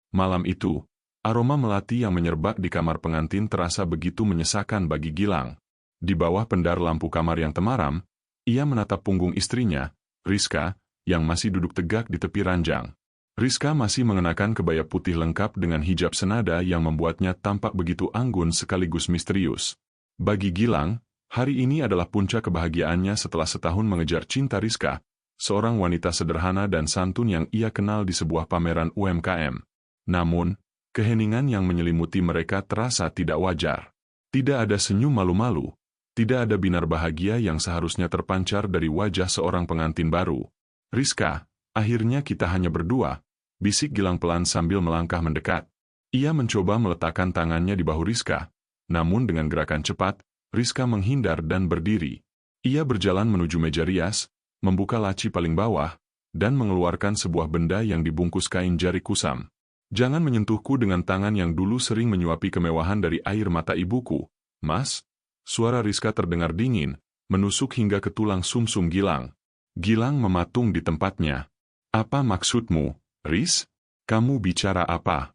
Malam itu, aroma melati yang menyerbak di kamar pengantin terasa begitu menyesakan bagi Gilang. Di bawah pendar lampu kamar yang temaram, ia menatap punggung istrinya, Rizka, yang masih duduk tegak di tepi ranjang. Rizka masih mengenakan kebaya putih lengkap dengan hijab senada yang membuatnya tampak begitu anggun sekaligus misterius. Bagi Gilang, hari ini adalah puncak kebahagiaannya setelah setahun mengejar cinta Rizka, seorang wanita sederhana dan santun yang ia kenal di sebuah pameran UMKM. Namun, keheningan yang menyelimuti mereka terasa tidak wajar. Tidak ada senyum malu-malu, tidak ada binar bahagia yang seharusnya terpancar dari wajah seorang pengantin baru. Rizka, akhirnya kita hanya berdua, bisik Gilang pelan sambil melangkah mendekat. Ia mencoba meletakkan tangannya di bahu Rizka, namun dengan gerakan cepat, Rizka menghindar dan berdiri. Ia berjalan menuju meja rias, membuka laci paling bawah, dan mengeluarkan sebuah benda yang dibungkus kain jari kusam. Jangan menyentuhku dengan tangan yang dulu sering menyuapi kemewahan dari air mata ibuku, Mas. Suara Rizka terdengar dingin, menusuk hingga ke tulang sumsum Gilang. Gilang mematung di tempatnya. Apa maksudmu, Riz? Kamu bicara apa?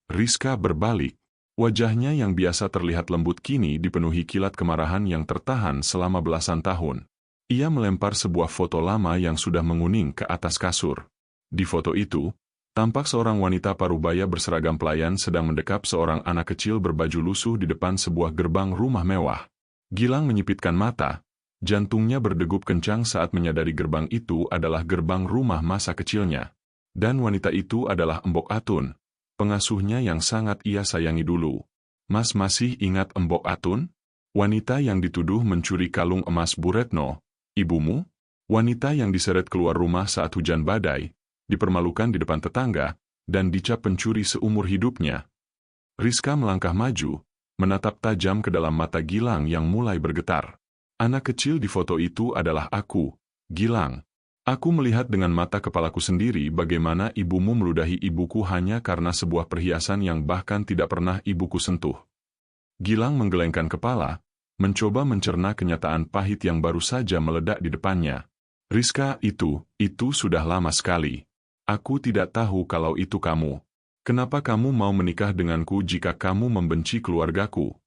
Rizka berbalik. Wajahnya yang biasa terlihat lembut kini dipenuhi kilat kemarahan yang tertahan selama belasan tahun. Ia melempar sebuah foto lama yang sudah menguning ke atas kasur. Di foto itu, tampak seorang wanita parubaya berseragam pelayan sedang mendekap seorang anak kecil berbaju lusuh di depan sebuah gerbang rumah mewah. Gilang menyipitkan mata, jantungnya berdegup kencang saat menyadari gerbang itu adalah gerbang rumah masa kecilnya. Dan wanita itu adalah Mbok Atun, pengasuhnya yang sangat ia sayangi dulu. Mas masih ingat Mbok Atun? Wanita yang dituduh mencuri kalung emas Bu Retno, ibumu? Wanita yang diseret keluar rumah saat hujan badai, dipermalukan di depan tetangga, dan dicap pencuri seumur hidupnya. Rizka melangkah maju, menatap tajam ke dalam mata Gilang yang mulai bergetar. Anak kecil di foto itu adalah aku, Gilang. Aku melihat dengan mata kepalaku sendiri bagaimana ibumu meludahi ibuku hanya karena sebuah perhiasan yang bahkan tidak pernah ibuku sentuh. Gilang menggelengkan kepala, mencoba mencerna kenyataan pahit yang baru saja meledak di depannya. Rizka, itu sudah lama sekali. Aku tidak tahu kalau itu kamu. Kenapa kamu mau menikah denganku jika kamu membenci keluargaku?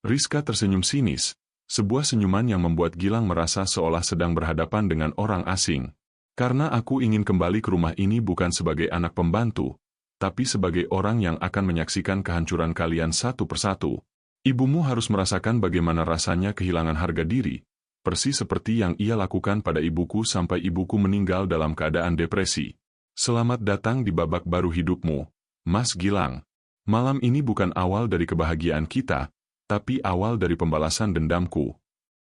Rizka tersenyum sinis. Sebuah senyuman yang membuat Gilang merasa seolah sedang berhadapan dengan orang asing. Karena aku ingin kembali ke rumah ini bukan sebagai anak pembantu, tapi sebagai orang yang akan menyaksikan kehancuran kalian satu persatu. Ibumu harus merasakan bagaimana rasanya kehilangan harga diri, persis seperti yang ia lakukan pada ibuku sampai ibuku meninggal dalam keadaan depresi. Selamat datang di babak baru hidupmu, Mas Gilang. Malam ini bukan awal dari kebahagiaan kita, tapi awal dari pembalasan dendamku.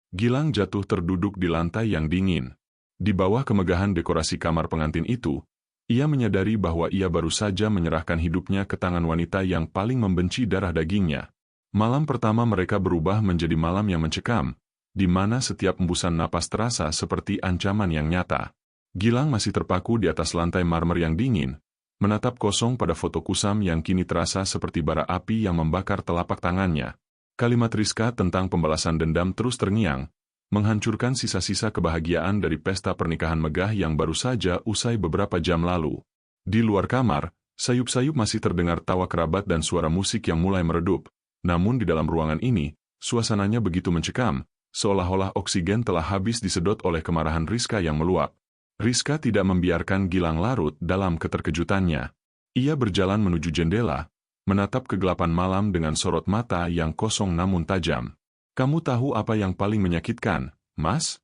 Gilang jatuh terduduk di lantai yang dingin. Di bawah kemegahan dekorasi kamar pengantin itu, ia menyadari bahwa ia baru saja menyerahkan hidupnya ke tangan wanita yang paling membenci darah dagingnya. Malam pertama mereka berubah menjadi malam yang mencekam, di mana setiap embusan napas terasa seperti ancaman yang nyata. Gilang masih terpaku di atas lantai marmer yang dingin, menatap kosong pada foto kusam yang kini terasa seperti bara api yang membakar telapak tangannya. Kalimat Rizka tentang pembalasan dendam terus terngiang, menghancurkan sisa-sisa kebahagiaan dari pesta pernikahan megah yang baru saja usai beberapa jam lalu. Di luar kamar, sayup-sayup masih terdengar tawa kerabat dan suara musik yang mulai meredup. Namun di dalam ruangan ini, suasananya begitu mencekam, seolah-olah oksigen telah habis disedot oleh kemarahan Rizka yang meluap. Rizka tidak membiarkan Gilang larut dalam keterkejutannya. Ia berjalan menuju jendela, menatap kegelapan malam dengan sorot mata yang kosong namun tajam. Kamu tahu apa yang paling menyakitkan, Mas?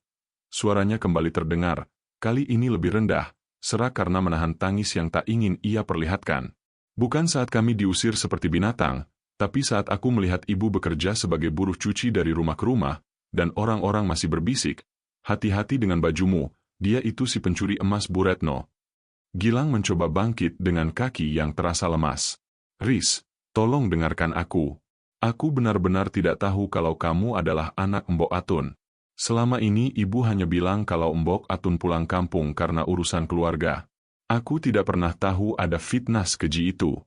Suaranya kembali terdengar, kali ini lebih rendah, serak karena menahan tangis yang tak ingin ia perlihatkan. Bukan saat kami diusir seperti binatang, tapi saat aku melihat ibu bekerja sebagai buruh cuci dari rumah ke rumah, dan orang-orang masih berbisik, hati-hati dengan bajumu, dia itu si pencuri emas Bu Retno. Gilang mencoba bangkit dengan kaki yang terasa lemas. Riz, tolong dengarkan aku. Aku benar-benar tidak tahu kalau kamu adalah anak Mbok Atun. Selama ini ibu hanya bilang kalau Mbok Atun pulang kampung karena urusan keluarga. Aku tidak pernah tahu ada fitnah keji itu.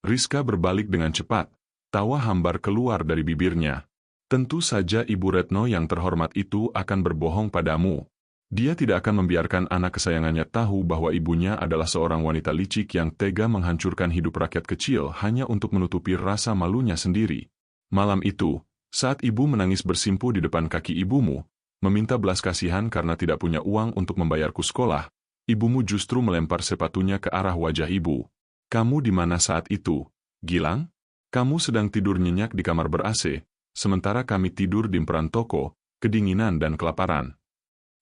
Rizka berbalik dengan cepat, tawa hambar keluar dari bibirnya. Tentu saja Ibu Retno yang terhormat itu akan berbohong padamu. Dia tidak akan membiarkan anak kesayangannya tahu bahwa ibunya adalah seorang wanita licik yang tega menghancurkan hidup rakyat kecil hanya untuk menutupi rasa malunya sendiri. Malam itu, saat ibu menangis bersimpuh di depan kaki ibumu, meminta belas kasihan karena tidak punya uang untuk membayarku sekolah, ibumu justru melempar sepatunya ke arah wajah ibu. Kamu di mana saat itu, Gilang? Kamu sedang tidur nyenyak di kamar ber-AC, sementara kami tidur di emperan toko, kedinginan dan kelaparan.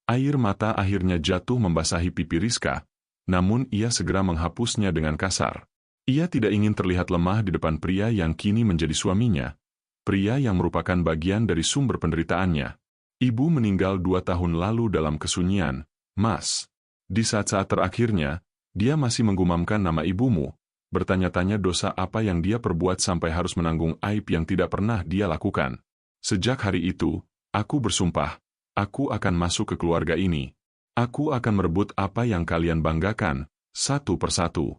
Air mata akhirnya jatuh membasahi pipi Rizka, namun ia segera menghapusnya dengan kasar. Ia tidak ingin terlihat lemah di depan pria yang kini menjadi suaminya, pria yang merupakan bagian dari sumber penderitaannya. Ibu meninggal 2 tahun lalu dalam kesunyian, Mas. Di saat-saat terakhirnya, dia masih menggumamkan nama ibumu, bertanya-tanya dosa apa yang dia perbuat sampai harus menanggung aib yang tidak pernah dia lakukan. Sejak hari itu, aku bersumpah, aku akan masuk ke keluarga ini. Aku akan merebut apa yang kalian banggakan, satu persatu.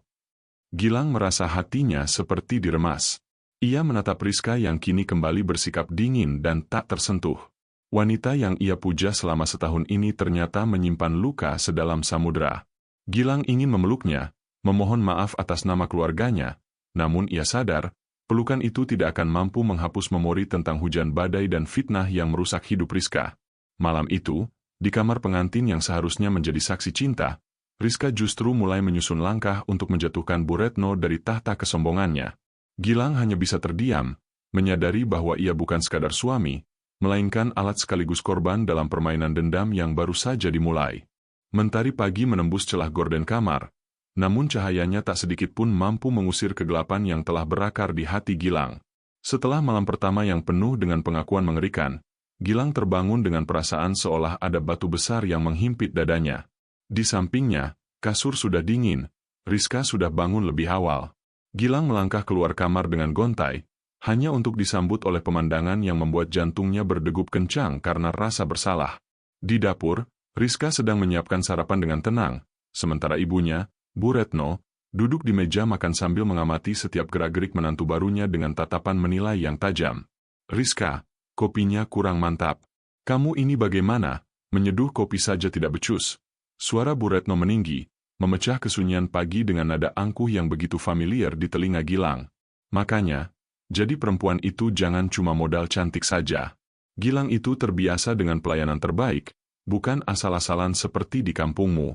Gilang merasa hatinya seperti diremas. Ia menatap Rizka yang kini kembali bersikap dingin dan tak tersentuh. Wanita yang ia puja selama setahun ini ternyata menyimpan luka sedalam samudera. Gilang ingin memeluknya, memohon maaf atas nama keluarganya, namun ia sadar, pelukan itu tidak akan mampu menghapus memori tentang hujan badai dan fitnah yang merusak hidup Rizka. Malam itu, di kamar pengantin yang seharusnya menjadi saksi cinta, Rizka justru mulai menyusun langkah untuk menjatuhkan Bu Retno dari tahta kesombongannya. Gilang hanya bisa terdiam, menyadari bahwa ia bukan sekadar suami, melainkan alat sekaligus korban dalam permainan dendam yang baru saja dimulai. Mentari pagi menembus celah gorden kamar, namun cahayanya tak sedikit pun mampu mengusir kegelapan yang telah berakar di hati Gilang. Setelah malam pertama yang penuh dengan pengakuan mengerikan, Gilang terbangun dengan perasaan seolah ada batu besar yang menghimpit dadanya. Di sampingnya, kasur sudah dingin, Rizka sudah bangun lebih awal. Gilang melangkah keluar kamar dengan gontai, hanya untuk disambut oleh pemandangan yang membuat jantungnya berdegup kencang karena rasa bersalah. Di dapur, Rizka sedang menyiapkan sarapan dengan tenang, sementara ibunya, Bu Retno, duduk di meja makan sambil mengamati setiap gerak-gerik menantu barunya dengan tatapan menilai yang tajam. Rizka, kopinya kurang mantap. Kamu ini bagaimana? Menyeduh kopi saja tidak becus. Suara Bu Retno meninggi, memecah kesunyian pagi dengan nada angkuh yang begitu familiar di telinga Gilang. Makanya, jadi perempuan itu jangan cuma modal cantik saja. Gilang itu terbiasa dengan pelayanan terbaik, bukan asal-asalan seperti di kampungmu.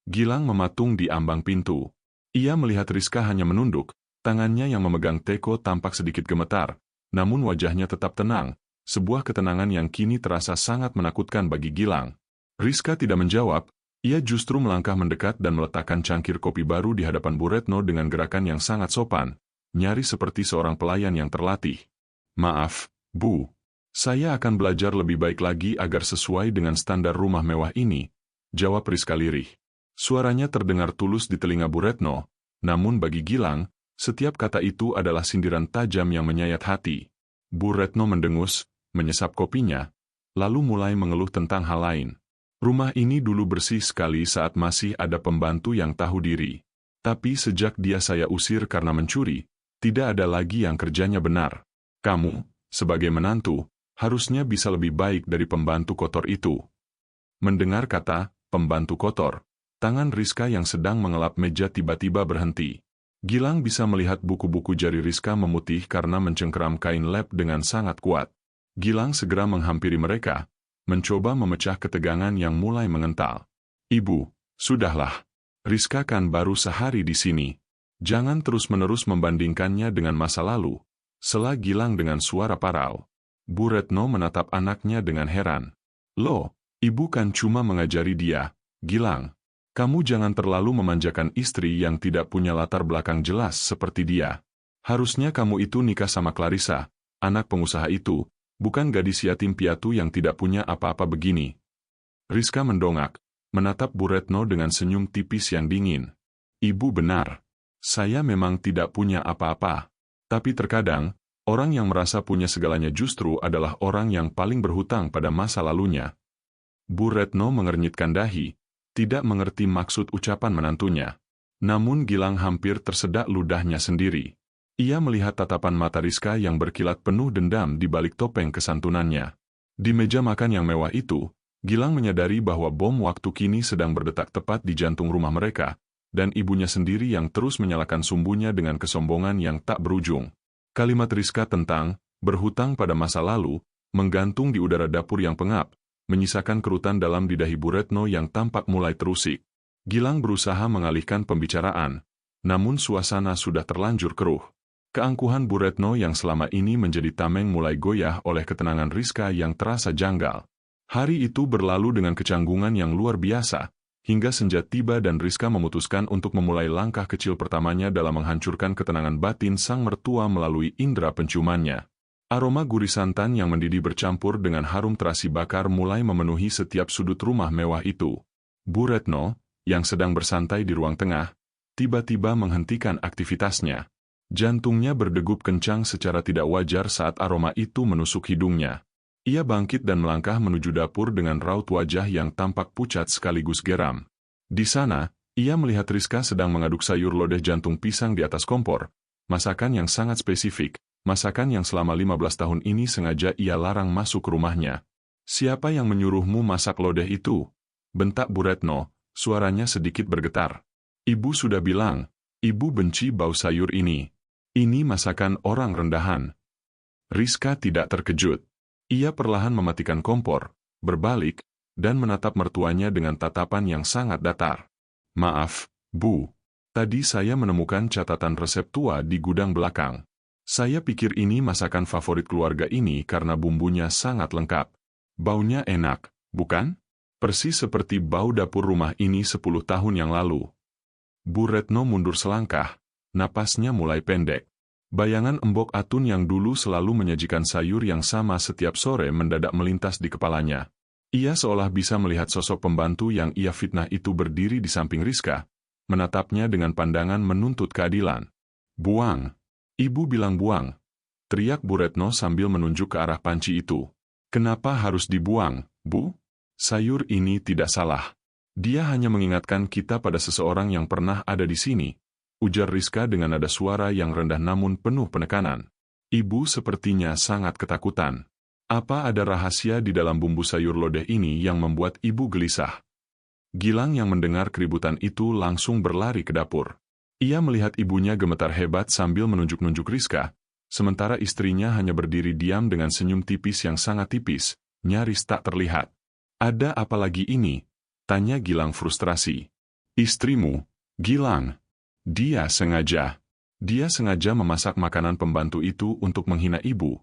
Gilang mematung di ambang pintu. Ia melihat Rizka hanya menunduk, tangannya yang memegang teko tampak sedikit gemetar, namun wajahnya tetap tenang, sebuah ketenangan yang kini terasa sangat menakutkan bagi Gilang. Rizka tidak menjawab, ia justru melangkah mendekat dan meletakkan cangkir kopi baru di hadapan Bu Retno dengan gerakan yang sangat sopan, nyaris seperti seorang pelayan yang terlatih. Maaf, Bu. Saya akan belajar lebih baik lagi agar sesuai dengan standar rumah mewah ini, jawab Rizka lirih. Suaranya terdengar tulus di telinga Bu Retno, namun bagi Gilang, setiap kata itu adalah sindiran tajam yang menyayat hati. Bu Retno mendengus, menyesap kopinya, lalu mulai mengeluh tentang hal lain. Rumah ini dulu bersih sekali saat masih ada pembantu yang tahu diri. Tapi sejak dia saya usir karena mencuri, tidak ada lagi yang kerjanya benar. Kamu, sebagai menantu, harusnya bisa lebih baik dari pembantu kotor itu. Mendengar kata, pembantu kotor, tangan Rizka yang sedang mengelap meja tiba-tiba berhenti. Gilang bisa melihat buku-buku jari Rizka memutih karena mencengkeram kain lap dengan sangat kuat. Gilang segera menghampiri mereka, mencoba memecah ketegangan yang mulai mengental. Ibu, sudahlah. Rizka kan baru sehari di sini. Jangan terus-menerus membandingkannya dengan masa lalu. Sela Gilang dengan suara parau. Bu Retno menatap anaknya dengan heran. Loh, ibu kan cuma mengajari dia, Gilang. Kamu jangan terlalu memanjakan istri yang tidak punya latar belakang jelas seperti dia. Harusnya kamu itu nikah sama Clarissa, anak pengusaha itu, bukan gadis yatim piatu yang tidak punya apa-apa begini. Rizka mendongak, menatap Bu Retno dengan senyum tipis yang dingin. Ibu benar. Saya memang tidak punya apa-apa. Tapi terkadang, orang yang merasa punya segalanya justru adalah orang yang paling berhutang pada masa lalunya. Bu Retno mengernyitkan dahi, tidak mengerti maksud ucapan menantunya. Namun Gilang hampir tersedak ludahnya sendiri. Ia melihat tatapan mata Rizka yang berkilat penuh dendam di balik topeng kesantunannya. Di meja makan yang mewah itu, Gilang menyadari bahwa bom waktu kini sedang berdetak tepat di jantung rumah mereka, dan ibunya sendiri yang terus menyalakan sumbunya dengan kesombongan yang tak berujung. Kalimat Rizka tentang berhutang pada masa lalu menggantung di udara dapur yang pengap, menyisakan kerutan dalam di dahi Bu Retno yang tampak mulai terusik. Gilang berusaha mengalihkan pembicaraan, namun suasana sudah terlanjur keruh. Keangkuhan Bu Retno yang selama ini menjadi tameng mulai goyah oleh ketenangan Rizka yang terasa janggal. Hari itu berlalu dengan kecanggungan yang luar biasa, hingga senja tiba dan Rizka memutuskan untuk memulai langkah kecil pertamanya dalam menghancurkan ketenangan batin sang mertua melalui indera penciumannya. Aroma gurih santan yang mendidih bercampur dengan harum terasi bakar mulai memenuhi setiap sudut rumah mewah itu. Bu Retno, yang sedang bersantai di ruang tengah, tiba-tiba menghentikan aktivitasnya. Jantungnya berdegup kencang secara tidak wajar saat aroma itu menusuk hidungnya. Ia bangkit dan melangkah menuju dapur dengan raut wajah yang tampak pucat sekaligus geram. Di sana, ia melihat Rizka sedang mengaduk sayur lodeh jantung pisang di atas kompor, masakan yang sangat spesifik, masakan yang selama 15 tahun ini sengaja ia larang masuk ke rumahnya. "Siapa yang menyuruhmu masak lodeh itu?" bentak Bu Retno, suaranya sedikit bergetar. "Ibu sudah bilang, ibu benci bau sayur ini. Ini masakan orang rendahan." Rizka tidak terkejut. Ia perlahan mematikan kompor, berbalik, dan menatap mertuanya dengan tatapan yang sangat datar. "Maaf, Bu. Tadi saya menemukan catatan resep tua di gudang belakang. Saya pikir ini masakan favorit keluarga ini karena bumbunya sangat lengkap. Baunya enak, bukan? Persis seperti bau dapur rumah ini 10 tahun yang lalu." Bu Retno mundur selangkah, napasnya mulai pendek. Bayangan Embok Atun yang dulu selalu menyajikan sayur yang sama setiap sore mendadak melintas di kepalanya. Ia seolah bisa melihat sosok pembantu yang ia fitnah itu berdiri di samping Rizka, menatapnya dengan pandangan menuntut keadilan. "Buang. Ibu bilang buang," teriak Bu Retno sambil menunjuk ke arah panci itu. "Kenapa harus dibuang, Bu? Sayur ini tidak salah. Dia hanya mengingatkan kita pada seseorang yang pernah ada di sini," ujar Rizka dengan nada suara yang rendah namun penuh penekanan. Ibu sepertinya sangat ketakutan. Apa ada rahasia di dalam bumbu sayur lodeh ini yang membuat ibu gelisah? Gilang yang mendengar keributan itu langsung berlari ke dapur. Ia melihat ibunya gemetar hebat sambil menunjuk-nunjuk Rizka, sementara istrinya hanya berdiri diam dengan senyum tipis yang sangat tipis, nyaris tak terlihat. "Ada apa lagi ini?" tanya Gilang frustrasi. "Istrimu, Gilang. Dia sengaja memasak makanan pembantu itu untuk menghina ibu,"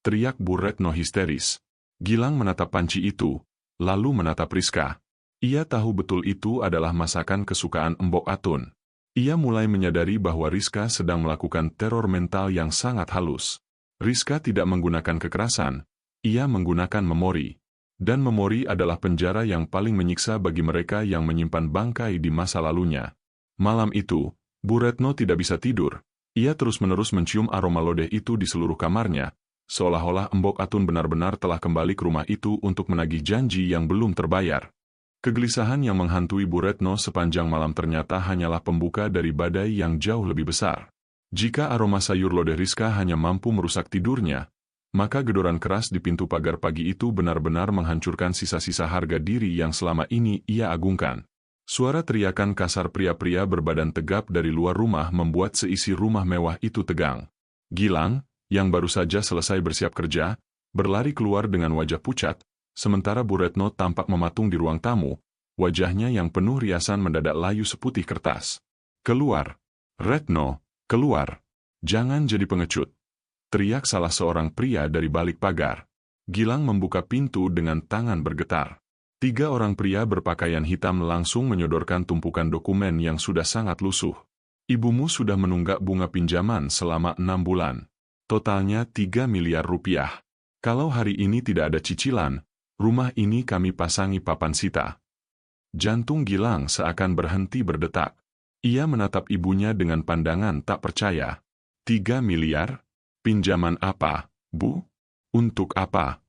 teriak Bu Retno histeris. Gilang menatap panci itu, lalu menatap Rizka. Ia tahu betul itu adalah masakan kesukaan Embok Atun. Ia mulai menyadari bahwa Rizka sedang melakukan teror mental yang sangat halus. Rizka tidak menggunakan kekerasan, ia menggunakan memori. Dan memori adalah penjara yang paling menyiksa bagi mereka yang menyimpan bangkai di masa lalunya. Malam itu, Bu Retno tidak bisa tidur. Ia terus-menerus mencium aroma lodeh itu di seluruh kamarnya, seolah-olah Embok Atun benar-benar telah kembali ke rumah itu untuk menagih janji yang belum terbayar. Kegelisahan yang menghantui Bu Retno sepanjang malam ternyata hanyalah pembuka dari badai yang jauh lebih besar. Jika aroma sayur lodeh Rizka hanya mampu merusak tidurnya, maka gedoran keras di pintu pagar pagi itu benar-benar menghancurkan sisa-sisa harga diri yang selama ini ia agungkan. Suara teriakan kasar pria-pria berbadan tegap dari luar rumah membuat seisi rumah mewah itu tegang. Gilang, yang baru saja selesai bersiap kerja, berlari keluar dengan wajah pucat, sementara Bu Retno tampak mematung di ruang tamu, wajahnya yang penuh riasan mendadak layu seputih kertas. "Keluar! Retno, keluar! Jangan jadi pengecut!" teriak salah seorang pria dari balik pagar. Gilang membuka pintu dengan tangan bergetar. 3 orang pria berpakaian hitam langsung menyodorkan tumpukan dokumen yang sudah sangat lusuh. "Ibumu sudah menunggak bunga pinjaman selama 6 bulan. Totalnya 3 miliar rupiah. Kalau hari ini tidak ada cicilan, rumah ini kami pasangi papan sita." Jantung Gilang seakan berhenti berdetak. Ia menatap ibunya dengan pandangan tak percaya. 3 miliar? Pinjaman apa, Bu? Untuk apa?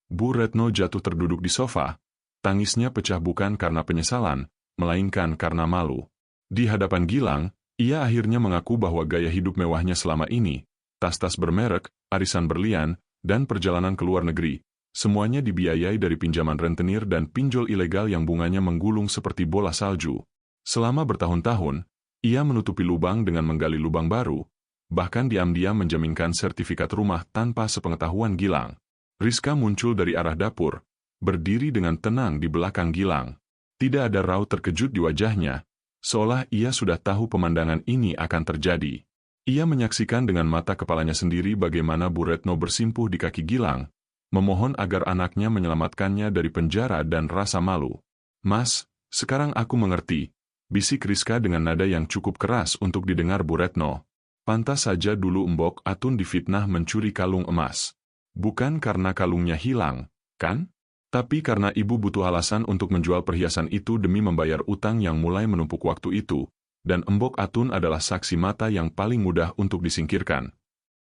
Bu Retno jatuh terduduk di sofa. Tangisnya pecah bukan karena penyesalan, melainkan karena malu. Di hadapan Gilang, ia akhirnya mengaku bahwa gaya hidup mewahnya selama ini, tas-tas bermerek, arisan berlian, dan perjalanan ke luar negeri, Semuanya dibiayai dari pinjaman rentenir dan pinjol ilegal yang bunganya menggulung seperti bola salju. Selama bertahun-tahun, ia menutupi lubang dengan menggali lubang baru, bahkan diam-diam menjaminkan sertifikat rumah tanpa sepengetahuan Gilang. Rizka muncul dari arah dapur, berdiri dengan tenang di belakang Gilang. Tidak ada raut terkejut di wajahnya, seolah ia sudah tahu pemandangan ini akan terjadi. Ia menyaksikan dengan mata kepalanya sendiri bagaimana Bu Retno bersimpuh di kaki Gilang, memohon agar anaknya menyelamatkannya dari penjara dan rasa malu. "Mas, sekarang aku mengerti," bisik Rizka dengan nada yang cukup keras untuk didengar Bu Retno. "Pantas saja dulu Mbok Atun difitnah mencuri kalung emas. Bukan karena kalungnya hilang, kan? Tapi karena ibu butuh alasan untuk menjual perhiasan itu demi membayar utang yang mulai menumpuk waktu itu, dan Mbok Atun adalah saksi mata yang paling mudah untuk disingkirkan."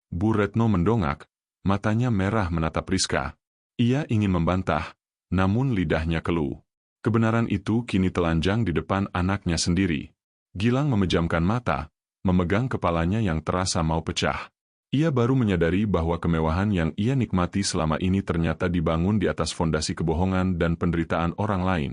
Bu Retno mendongak, matanya merah menatap Rizka. Ia ingin membantah, namun lidahnya keluh. Kebenaran itu kini telanjang di depan anaknya sendiri. Gilang memejamkan mata, memegang kepalanya yang terasa mau pecah. Ia baru menyadari bahwa kemewahan yang ia nikmati selama ini ternyata dibangun di atas fondasi kebohongan dan penderitaan orang lain.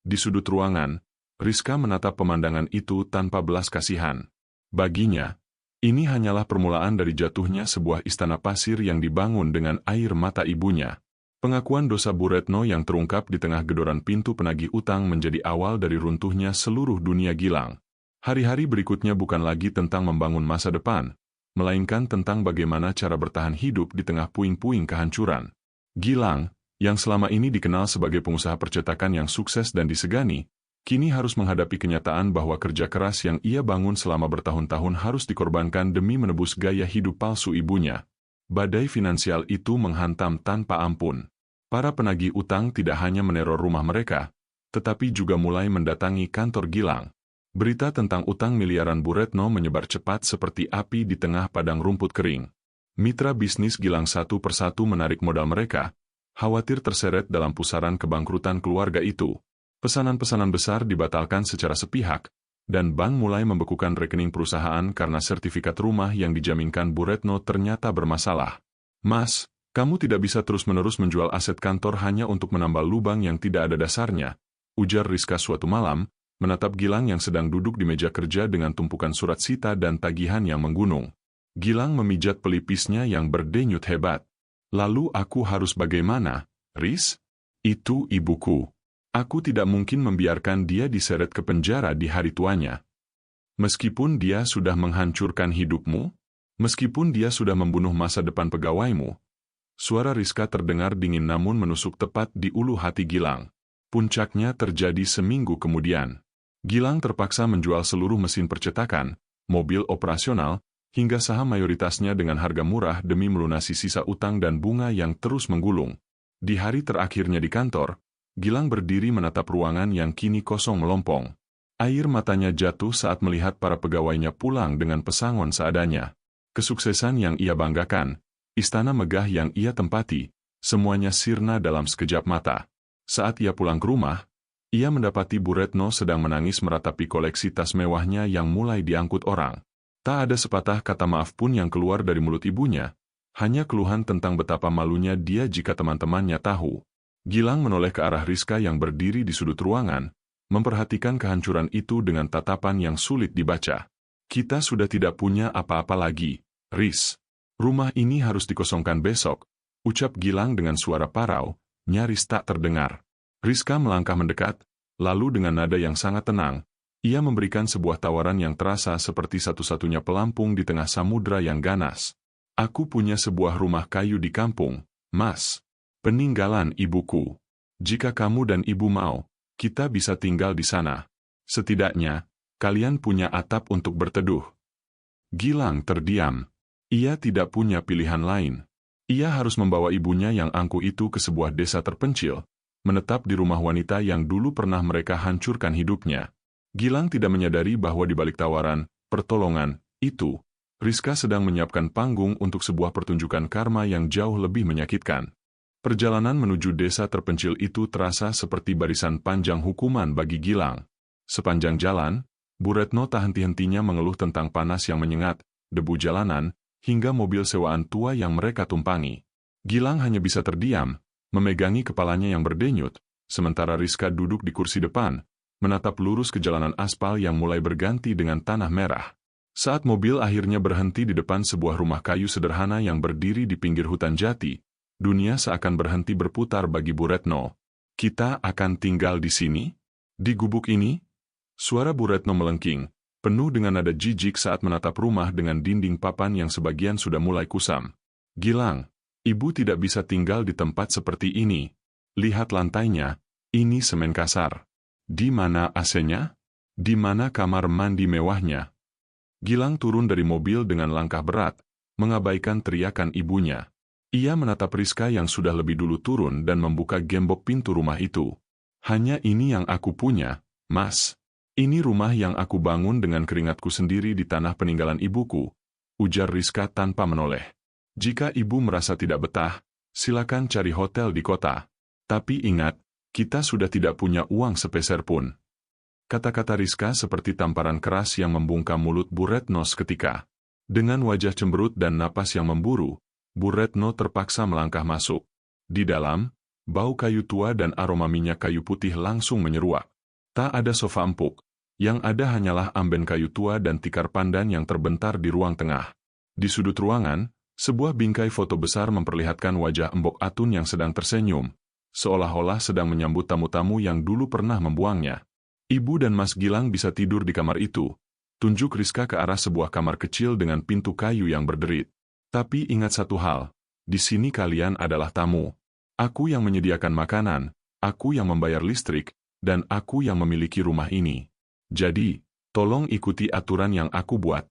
Di sudut ruangan, Rizka menatap pemandangan itu tanpa belas kasihan. Baginya, ini hanyalah permulaan dari jatuhnya sebuah istana pasir yang dibangun dengan air mata ibunya. Pengakuan dosa Bu Retno yang terungkap di tengah gedoran pintu penagih utang menjadi awal dari runtuhnya seluruh dunia Gilang. Hari-hari berikutnya bukan lagi tentang membangun masa depan, melainkan tentang bagaimana cara bertahan hidup di tengah puing-puing kehancuran. Gilang, yang selama ini dikenal sebagai pengusaha percetakan yang sukses dan disegani, kini harus menghadapi kenyataan bahwa kerja keras yang ia bangun selama bertahun-tahun harus dikorbankan demi menebus gaya hidup palsu ibunya. Badai finansial itu menghantam tanpa ampun. Para penagih utang tidak hanya meneror rumah mereka, tetapi juga mulai mendatangi kantor Gilang. Berita tentang utang miliaran Bu Retno menyebar cepat seperti api di tengah padang rumput kering. Mitra bisnis Gilang satu persatu menarik modal mereka, khawatir terseret dalam pusaran kebangkrutan keluarga itu. Pesanan-pesanan besar dibatalkan secara sepihak, dan bank mulai membekukan rekening perusahaan karena sertifikat rumah yang dijaminkan Bu Retno ternyata bermasalah. "Mas, kamu tidak bisa terus-menerus menjual aset kantor hanya untuk menambal lubang yang tidak ada dasarnya," ujar Rizka suatu malam, menatap Gilang yang sedang duduk di meja kerja dengan tumpukan surat sita dan tagihan yang menggunung. Gilang memijat pelipisnya yang berdenyut hebat. "Lalu aku harus bagaimana, Riz? Itu ibuku. Aku tidak mungkin membiarkan dia diseret ke penjara di hari tuanya. Meskipun dia sudah menghancurkan hidupmu, meskipun dia sudah membunuh masa depan pegawaimu." Suara Rizka terdengar dingin namun menusuk tepat di ulu hati Gilang. Puncaknya terjadi seminggu kemudian. Gilang terpaksa menjual seluruh mesin percetakan, mobil operasional, hingga saham mayoritasnya dengan harga murah demi melunasi sisa utang dan bunga yang terus menggulung. Di hari terakhirnya di kantor, Gilang berdiri menatap ruangan yang kini kosong melompong. Air matanya jatuh saat melihat para pegawainya pulang dengan pesangon seadanya. Kesuksesan yang ia banggakan, istana megah yang ia tempati, semuanya sirna dalam sekejap mata. Saat ia pulang ke rumah, ia mendapati Bu Retno sedang menangis meratapi koleksi tas mewahnya yang mulai diangkut orang. Tak ada sepatah kata maaf pun yang keluar dari mulut ibunya, hanya keluhan tentang betapa malunya dia jika teman-temannya tahu. Gilang menoleh ke arah Rizka yang berdiri di sudut ruangan, memperhatikan kehancuran itu dengan tatapan yang sulit dibaca. "Kita sudah tidak punya apa-apa lagi, Riz. Rumah ini harus dikosongkan besok," ucap Gilang dengan suara parau, nyaris tak terdengar. Rizka melangkah mendekat, lalu dengan nada yang sangat tenang, ia memberikan sebuah tawaran yang terasa seperti satu-satunya pelampung di tengah samudra yang ganas. "Aku punya sebuah rumah kayu di kampung, Mas. Peninggalan ibuku. Jika kamu dan ibu mau, kita bisa tinggal di sana. Setidaknya, kalian punya atap untuk berteduh." Gilang terdiam. Ia tidak punya pilihan lain. Ia harus membawa ibunya yang angkuh itu ke sebuah desa terpencil, menetap di rumah wanita yang dulu pernah mereka hancurkan hidupnya. Gilang tidak menyadari bahwa di balik tawaran, pertolongan, itu, Rizka sedang menyiapkan panggung untuk sebuah pertunjukan karma yang jauh lebih menyakitkan. Perjalanan menuju desa terpencil itu terasa seperti barisan panjang hukuman bagi Gilang. Sepanjang jalan, Bu Retno tak henti-hentinya mengeluh tentang panas yang menyengat, debu jalanan, hingga mobil sewaan tua yang mereka tumpangi. Gilang hanya bisa terdiam, memegangi kepalanya yang berdenyut, sementara Rizka duduk di kursi depan, menatap lurus ke jalanan aspal yang mulai berganti dengan tanah merah. Saat mobil akhirnya berhenti di depan sebuah rumah kayu sederhana yang berdiri di pinggir hutan jati, dunia seakan berhenti berputar bagi Bu Retno. "Kita akan tinggal di sini? Di gubuk ini?" Suara Bu Retno melengking, penuh dengan nada jijik saat menatap rumah dengan dinding papan yang sebagian sudah mulai kusam. "Gilang, ibu tidak bisa tinggal di tempat seperti ini. Lihat lantainya, ini semen kasar. Di mana AC-nya? Di mana kamar mandi mewahnya?" Gilang turun dari mobil dengan langkah berat, mengabaikan teriakan ibunya. Ia menatap Rizka yang sudah lebih dulu turun dan membuka gembok pintu rumah itu. "Hanya ini yang aku punya, Mas. Ini rumah yang aku bangun dengan keringatku sendiri di tanah peninggalan ibuku," ujar Rizka tanpa menoleh. "Jika ibu merasa tidak betah, silakan cari hotel di kota. Tapi ingat, kita sudah tidak punya uang sepeser pun." Kata-kata Rizka seperti tamparan keras yang membungkam mulut Bu Retno seketika. Dengan wajah cemberut dan napas yang memburu, Bu Retno terpaksa melangkah masuk. Di dalam, bau kayu tua dan aroma minyak kayu putih langsung menyeruak. Tak ada sofa empuk, yang ada hanyalah amben kayu tua dan tikar pandan yang terbentar di ruang tengah. Di sudut ruangan, sebuah bingkai foto besar memperlihatkan wajah Embok Atun yang sedang tersenyum, seolah-olah sedang menyambut tamu-tamu yang dulu pernah membuangnya. "Ibu dan Mas Gilang bisa tidur di kamar itu," tunjuk Rizka ke arah sebuah kamar kecil dengan pintu kayu yang berderit. "Tapi ingat satu hal, di sini kalian adalah tamu. Aku yang menyediakan makanan, aku yang membayar listrik, dan aku yang memiliki rumah ini. Jadi, tolong ikuti aturan yang aku buat."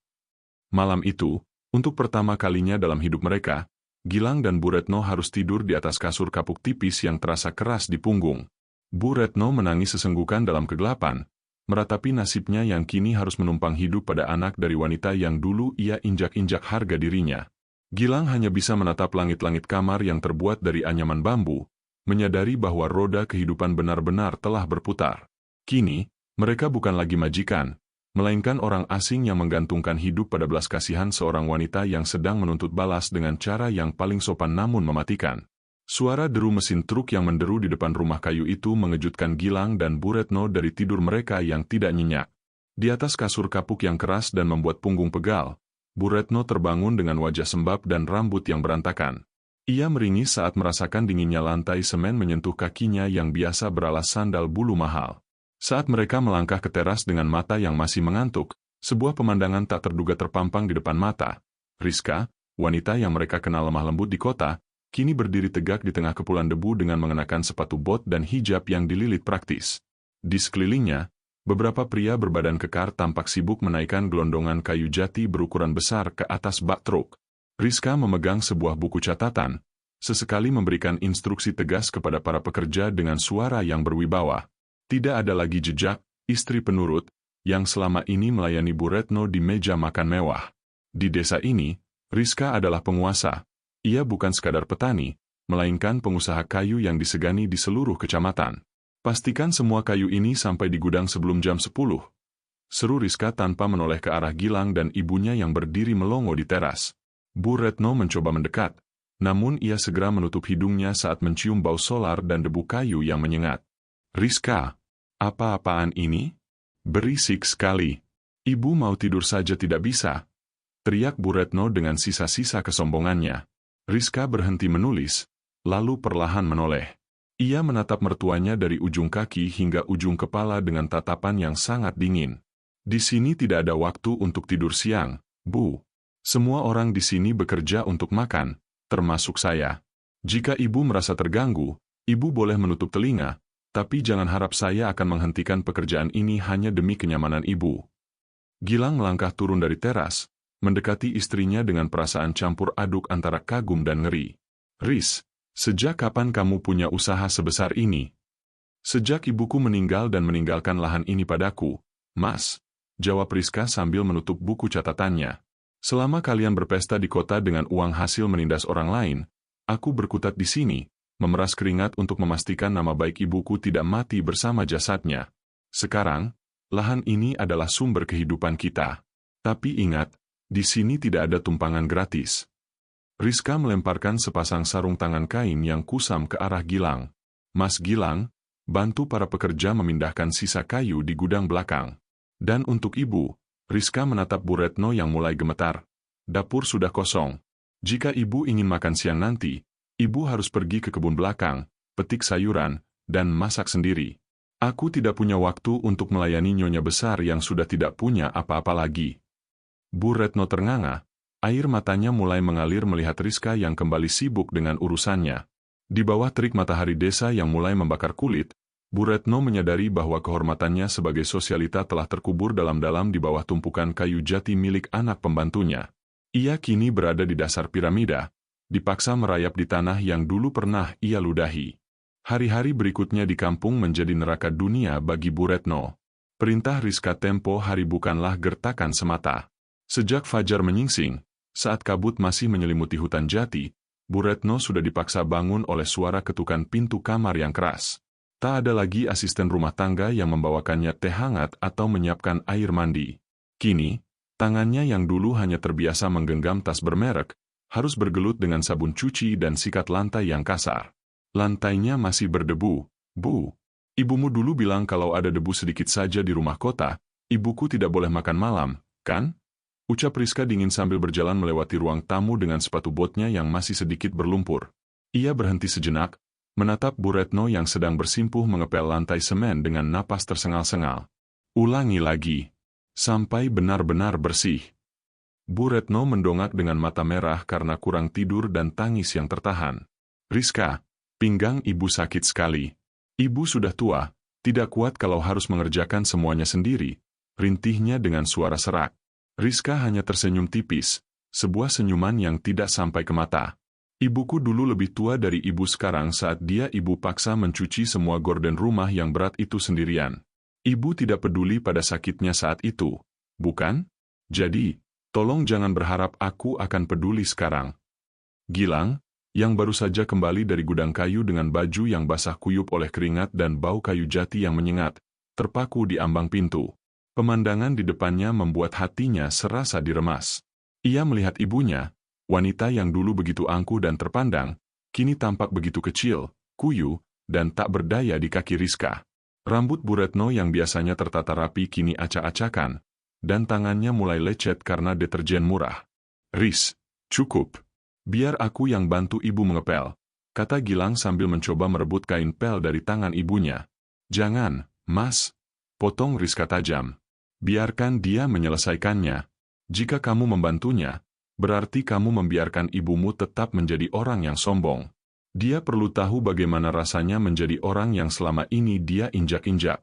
Malam itu, untuk pertama kalinya dalam hidup mereka, Gilang dan Bu Retno harus tidur di atas kasur kapuk tipis yang terasa keras di punggung. Bu Retno menangis sesenggukan dalam kegelapan, meratapi nasibnya yang kini harus menumpang hidup pada anak dari wanita yang dulu ia injak-injak harga dirinya. Gilang hanya bisa menatap langit-langit kamar yang terbuat dari anyaman bambu, menyadari bahwa roda kehidupan benar-benar telah berputar. Kini, mereka bukan lagi majikan, melainkan orang asing yang menggantungkan hidup pada belas kasihan seorang wanita yang sedang menuntut balas dengan cara yang paling sopan namun mematikan. Suara deru mesin truk yang menderu di depan rumah kayu itu mengejutkan Gilang dan Bu Retno dari tidur mereka yang tidak nyenyak. Di atas kasur kapuk yang keras dan membuat punggung pegal, Bu Retno terbangun dengan wajah sembab dan rambut yang berantakan. Ia meringis saat merasakan dinginnya lantai semen menyentuh kakinya yang biasa beralas sandal bulu mahal. Saat mereka melangkah ke teras dengan mata yang masih mengantuk, sebuah pemandangan tak terduga terpampang di depan mata. Rizka, wanita yang mereka kenal lemah lembut di kota, kini berdiri tegak di tengah kepulan debu dengan mengenakan sepatu bot dan hijab yang dililit praktis. Di sekelilingnya, beberapa pria berbadan kekar tampak sibuk menaikkan gelondongan kayu jati berukuran besar ke atas bak truk. Rizka memegang sebuah buku catatan, sesekali memberikan instruksi tegas kepada para pekerja dengan suara yang berwibawa. Tidak ada lagi jejak istri penurut yang selama ini melayani Bu Retno di meja makan mewah. Di desa ini, Rizka adalah penguasa. Ia bukan sekadar petani, melainkan pengusaha kayu yang disegani di seluruh kecamatan. "Pastikan semua kayu ini sampai di gudang sebelum jam 10. Seru Rizka tanpa menoleh ke arah Gilang dan ibunya yang berdiri melongo di teras. Bu Retno mencoba mendekat, namun ia segera menutup hidungnya saat mencium bau solar dan debu kayu yang menyengat. "Rizka, apa-apaan ini? Berisik sekali. Ibu mau tidur saja tidak bisa," teriak Bu Retno dengan sisa-sisa kesombongannya. Rizka berhenti menulis, lalu perlahan menoleh. Ia menatap mertuanya dari ujung kaki hingga ujung kepala dengan tatapan yang sangat dingin. "Di sini tidak ada waktu untuk tidur siang, Bu. Semua orang di sini bekerja untuk makan, termasuk saya. Jika ibu merasa terganggu, ibu boleh menutup telinga, tapi jangan harap saya akan menghentikan pekerjaan ini hanya demi kenyamanan ibu." Gilang melangkah turun dari teras, mendekati istrinya dengan perasaan campur aduk antara kagum dan ngeri. "Riz, sejak kapan kamu punya usaha sebesar ini?" "Sejak ibuku meninggal dan meninggalkan lahan ini padaku, Mas," jawab Rizka sambil menutup buku catatannya. "Selama kalian berpesta di kota dengan uang hasil menindas orang lain, aku berkutat di sini, memeras keringat untuk memastikan nama baik ibuku tidak mati bersama jasadnya. Sekarang, lahan ini adalah sumber kehidupan kita. Tapi ingat, di sini tidak ada tumpangan gratis." Rizka melemparkan sepasang sarung tangan kain yang kusam ke arah Gilang. Mas Gilang, bantu para pekerja memindahkan sisa kayu di gudang belakang. Dan untuk ibu, Rizka menatap Bu Retno yang mulai gemetar. Dapur sudah kosong. Jika ibu ingin makan siang nanti, ibu harus pergi ke kebun belakang, petik sayuran, dan masak sendiri. Aku tidak punya waktu untuk melayani nyonya besar yang sudah tidak punya apa-apa lagi. Bu Retno ternganga. Air matanya mulai mengalir melihat Rizka yang kembali sibuk dengan urusannya. Di bawah terik matahari desa yang mulai membakar kulit, Bu Retno menyadari bahwa kehormatannya sebagai sosialita telah terkubur dalam-dalam di bawah tumpukan kayu jati milik anak pembantunya. Ia kini berada di dasar piramida, dipaksa merayap di tanah yang dulu pernah ia ludahi. Hari-hari berikutnya di kampung menjadi neraka dunia bagi Bu Retno. Perintah Rizka tempo hari bukanlah gertakan semata. Sejak fajar menyingsing, saat kabut masih menyelimuti hutan jati, Bu Retno sudah dipaksa bangun oleh suara ketukan pintu kamar yang keras. Tak ada lagi asisten rumah tangga yang membawakannya teh hangat atau menyiapkan air mandi. Kini, tangannya yang dulu hanya terbiasa menggenggam tas bermerek, harus bergelut dengan sabun cuci dan sikat lantai yang kasar. Lantainya masih berdebu. Bu, ibumu dulu bilang kalau ada debu sedikit saja di rumah kota, ibuku tidak boleh makan malam, kan? Ucap Rizka dingin sambil berjalan melewati ruang tamu dengan sepatu botnya yang masih sedikit berlumpur. Ia berhenti sejenak, menatap Bu Retno yang sedang bersimpuh mengepel lantai semen dengan napas tersengal-sengal. Ulangi lagi. Sampai benar-benar bersih. Bu Retno mendongak dengan mata merah karena kurang tidur dan tangis yang tertahan. Rizka, pinggang ibu sakit sekali. Ibu sudah tua, tidak kuat kalau harus mengerjakan semuanya sendiri, rintihnya dengan suara serak. Rizka hanya tersenyum tipis, sebuah senyuman yang tidak sampai ke mata. Ibuku dulu lebih tua dari ibu sekarang saat dia ibu paksa mencuci semua gorden rumah yang berat itu sendirian. Ibu tidak peduli pada sakitnya saat itu, bukan? Jadi, tolong jangan berharap aku akan peduli sekarang. Gilang, yang baru saja kembali dari gudang kayu dengan baju yang basah kuyup oleh keringat dan bau kayu jati yang menyengat, terpaku di ambang pintu. Pemandangan di depannya membuat hatinya serasa diremas. Ia melihat ibunya, wanita yang dulu begitu angkuh dan terpandang, kini tampak begitu kecil, kuyu, dan tak berdaya di kaki Rizka. Rambut Bu Retno yang biasanya tertata rapi kini acak-acakan, dan tangannya mulai lecet karena deterjen murah. Riz, cukup. Biar aku yang bantu ibu mengepel, kata Gilang sambil mencoba merebut kain pel dari tangan ibunya. Jangan, Mas, potong Rizka tajam. Biarkan dia menyelesaikannya. Jika kamu membantunya, berarti kamu membiarkan ibumu tetap menjadi orang yang sombong. Dia perlu tahu bagaimana rasanya menjadi orang yang selama ini dia injak-injak.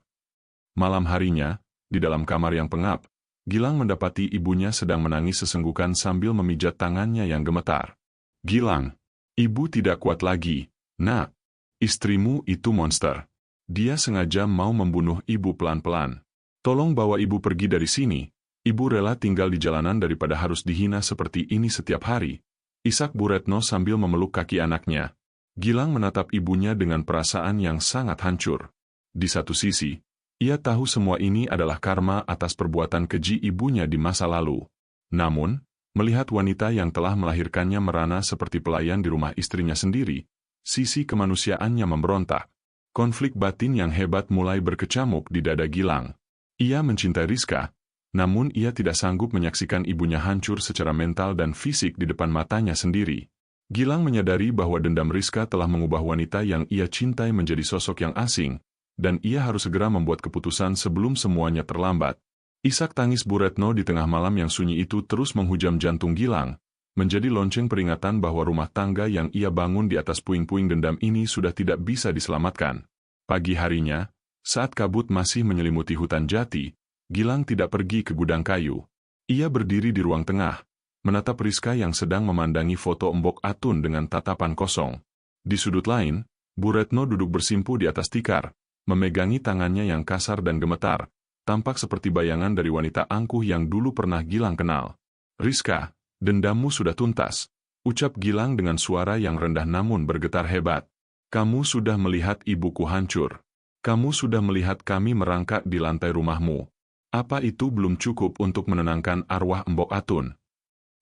Malam harinya, di dalam kamar yang pengap, Gilang mendapati ibunya sedang menangis sesenggukan sambil memijat tangannya yang gemetar. Gilang, ibu tidak kuat lagi, nak. Istrimu itu monster. Dia sengaja mau membunuh ibu pelan-pelan. Tolong bawa ibu pergi dari sini. Ibu rela tinggal di jalanan daripada harus dihina seperti ini setiap hari. Isak Bu Retno sambil memeluk kaki anaknya. Gilang menatap ibunya dengan perasaan yang sangat hancur. Di satu sisi, ia tahu semua ini adalah karma atas perbuatan keji ibunya di masa lalu. Namun, melihat wanita yang telah melahirkannya merana seperti pelayan di rumah istrinya sendiri, sisi kemanusiaannya memberontak. Konflik batin yang hebat mulai berkecamuk di dada Gilang. Ia mencintai Rizka, namun ia tidak sanggup menyaksikan ibunya hancur secara mental dan fisik di depan matanya sendiri. Gilang menyadari bahwa dendam Rizka telah mengubah wanita yang ia cintai menjadi sosok yang asing, dan ia harus segera membuat keputusan sebelum semuanya terlambat. Isak tangis Bu Retno di tengah malam yang sunyi itu terus menghujam jantung Gilang, menjadi lonceng peringatan bahwa rumah tangga yang ia bangun di atas puing-puing dendam ini sudah tidak bisa diselamatkan. Pagi harinya, saat kabut masih menyelimuti hutan jati, Gilang tidak pergi ke gudang kayu. Ia berdiri di ruang tengah, menatap Rizka yang sedang memandangi foto Mbok Atun dengan tatapan kosong. Di sudut lain, Bu Retno duduk bersimpuh di atas tikar, memegangi tangannya yang kasar dan gemetar, tampak seperti bayangan dari wanita angkuh yang dulu pernah Gilang kenal. Rizka, dendammu sudah tuntas, ucap Gilang dengan suara yang rendah namun bergetar hebat. Kamu sudah melihat ibuku hancur. Kamu sudah melihat kami merangkak di lantai rumahmu. Apa itu belum cukup untuk menenangkan arwah Mbok Atun?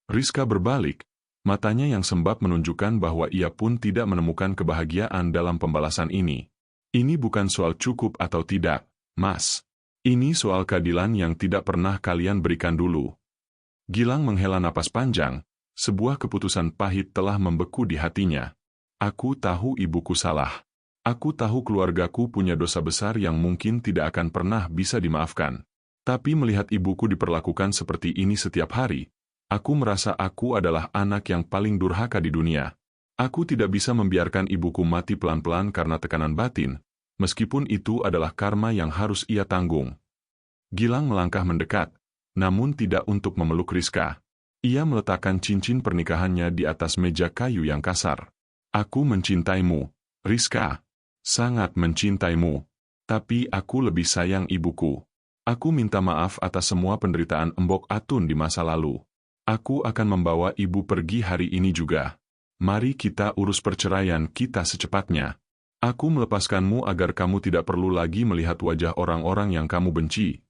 Rizka berbalik, Matanya yang sembab menunjukkan bahwa ia pun tidak menemukan kebahagiaan dalam pembalasan ini. Ini bukan soal cukup atau tidak, Mas. Ini soal keadilan yang tidak pernah kalian berikan dulu. Gilang menghela napas panjang, sebuah keputusan pahit telah membeku di hatinya. Aku tahu ibuku salah. Aku tahu keluargaku punya dosa besar yang mungkin tidak akan pernah bisa dimaafkan. Tapi melihat ibuku diperlakukan seperti ini setiap hari, aku merasa aku adalah anak yang paling durhaka di dunia. Aku tidak bisa membiarkan ibuku mati pelan-pelan karena tekanan batin, meskipun itu adalah karma yang harus ia tanggung. Gilang melangkah mendekat, namun tidak untuk memeluk Rizka. Ia meletakkan cincin pernikahannya di atas meja kayu yang kasar. Aku mencintaimu, Rizka. Sangat mencintaimu. Tapi aku lebih sayang ibuku. Aku minta maaf atas semua penderitaan Embok Atun di masa lalu. Aku akan membawa ibu pergi hari ini juga. Mari kita urus perceraian kita secepatnya. Aku melepaskanmu agar kamu tidak perlu lagi melihat wajah orang-orang yang kamu benci.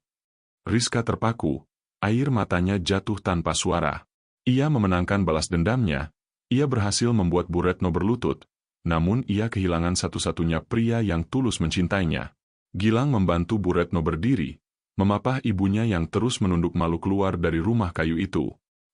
Rizka terpaku, air matanya jatuh tanpa suara. Ia memenangkan balas dendamnya. Ia berhasil membuat Bu Retno berlutut, namun ia kehilangan satu-satunya pria yang tulus mencintainya. Gilang membantu Bu Retno berdiri, memapah ibunya yang terus menunduk malu keluar dari rumah kayu itu.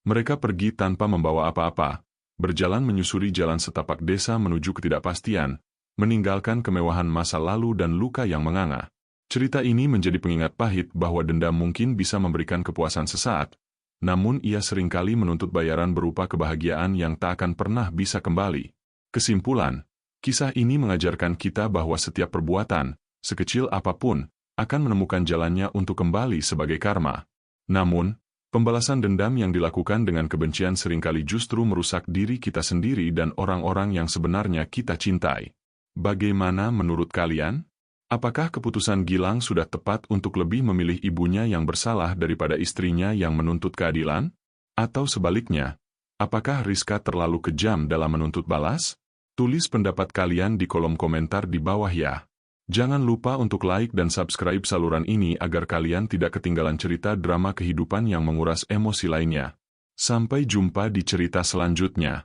Mereka pergi tanpa membawa apa-apa, berjalan menyusuri jalan setapak desa menuju ketidakpastian, meninggalkan kemewahan masa lalu dan luka yang menganga. Cerita ini menjadi pengingat pahit bahwa dendam mungkin bisa memberikan kepuasan sesaat, namun ia seringkali menuntut bayaran berupa kebahagiaan yang tak akan pernah bisa kembali. Kesimpulan, kisah ini mengajarkan kita bahwa setiap perbuatan, sekecil apapun, akan menemukan jalannya untuk kembali sebagai karma. Namun, pembalasan dendam yang dilakukan dengan kebencian seringkali justru merusak diri kita sendiri dan orang-orang yang sebenarnya kita cintai. Bagaimana menurut kalian? Apakah keputusan Gilang sudah tepat untuk lebih memilih ibunya yang bersalah daripada istrinya yang menuntut keadilan? Atau sebaliknya, apakah Rizka terlalu kejam dalam menuntut balas? Tulis pendapat kalian di kolom komentar di bawah ya. Jangan lupa untuk like dan subscribe saluran ini agar kalian tidak ketinggalan cerita drama kehidupan yang menguras emosi lainnya. Sampai jumpa di cerita selanjutnya.